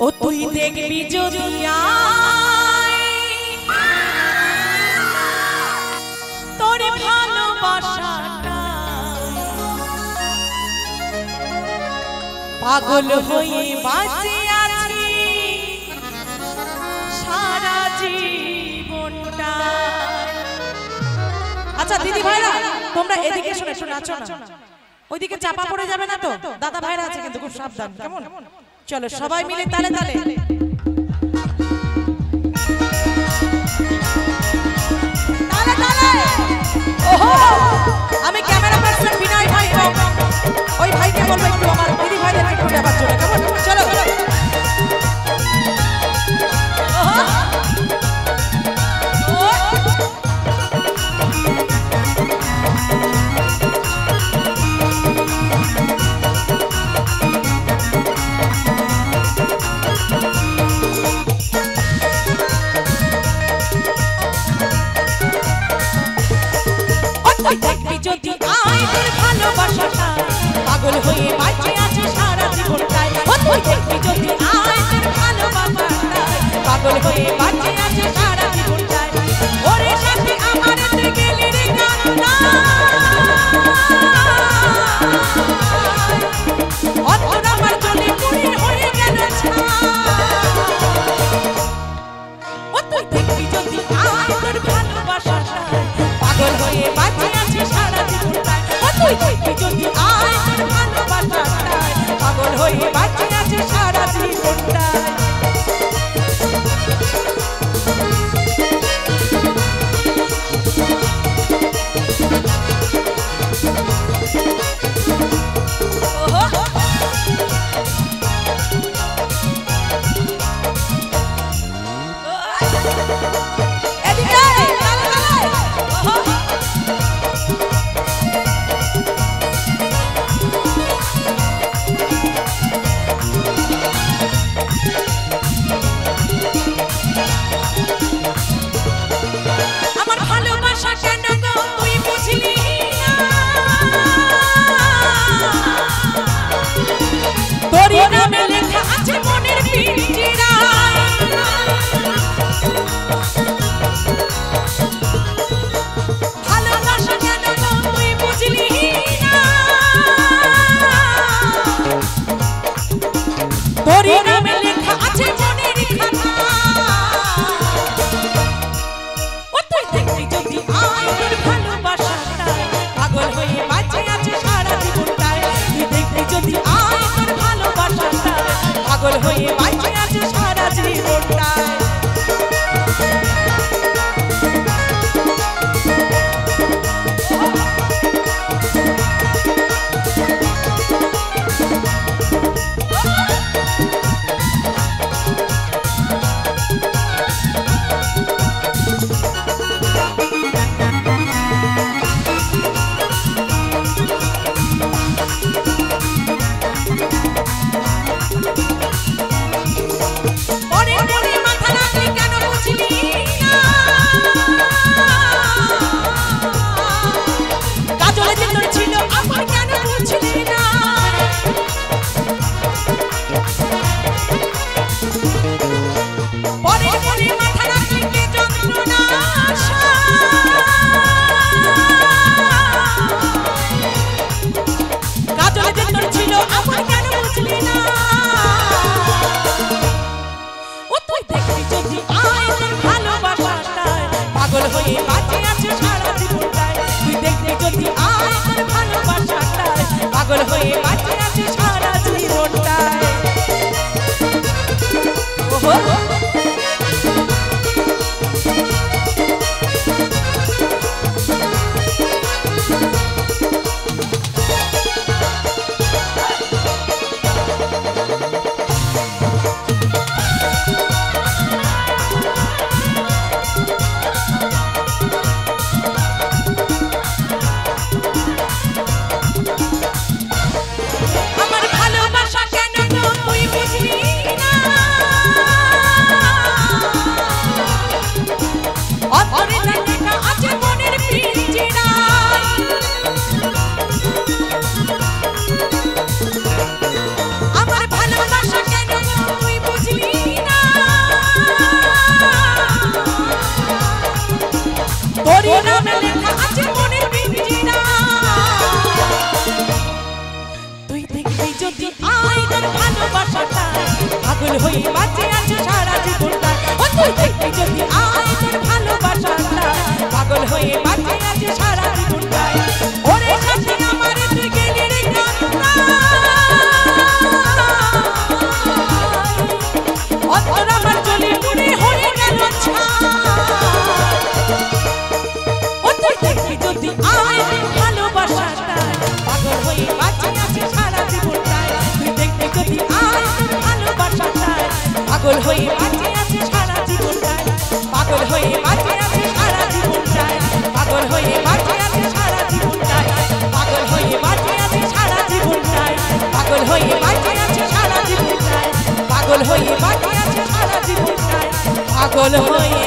ও তুই দেখবি যদি তোর ভালোবাসাটা পাগল হয়ে বাঁচে আছি সারা জীবনটা। আচ্ছা দিদি ভাইরা তোমরা এদিকে শুনে শুনে আছো না, ওইদিকে চাপা পড়ে যাবে না তো? দাদা ভাইরা আছে কিন্তু খুব সাবধান, কেমন? চলো সবাই মিলে তালে তালে তালে তালে। ওহো আমি ক্যামেরা পার্সন বিনয় ভাই ওই ভাইকে বলবো একটু আমার দিদি ভাইদের একটু নেবার জন্য, কেমন? চলো দেখবি যদি আয় তোর ভালোবাসাটা পাগল হয়ে বাঁচে আছে সারা জীবনটায়। তুই দেখবি যদি আয় তোর ভালোবাসাটা পাগল হয়ে বাঁচে আছে সারা জীবনটায়। ওরে সাথে আমার গেলি রে গানটা অন্তর আমার চলে পুরীর হয়ে গেল ও তুই দেখবি যদি আয় তোর ভালোবাসাটা পাগল হয়ে বাঁচে আছে সারা জীবনটায়। ও তুই দেখবি যদি আয় তোর ভালোবাসাটায় পাগল হয়ে বাঁচে আছে সারা জীবনটায়। পাগল হয়ে বাঁচে আছে সারা জীবনটায়। পাগল হয়ে বাঁচে আছে সারা জীবনটায়। তুই দেখবি যদি আয় তোর ভালোবাসাটায় পাগল হয়ে বাঁচে আছে সারা জীবনটায়। আমার ভালোবাসা কেন তুই বুঝলি না? পাগল হয়ে বাঁচে আছে সারা জীবনটায় ও তুই দেখবি যদি আয় তোর ভালোবাসাটা পাগল হয়ে বাঁচে আছে সারা জীবনটায় ওরে সাথী আমার তুই গেলি রে অন্তর আমার চলে পুরে হয়ে গেল ও তুই দেখবি যদি আয় ভালোবাসাটা পাগল হয়ে বাঁচে আছে সারা জীবনটায় তুই দেখবি যদি আয় ভালোবাসাটা পাগল হয়ে বাঁচে আছে সারা জীবনটায় পাগল হয়ে বাঁচে আছে সারা জীবনটায় পাগল হয়ে বাঁচে আছে সারা জীবনটায় পাগল হয়ে বাঁচে আছে সারা জীবনটায় পাগল হয়ে বাঁচে আছে সারা জীবনটায় পাগল হয়ে বাঁচে আছে সারা জীবনটায় পাগল হয়ে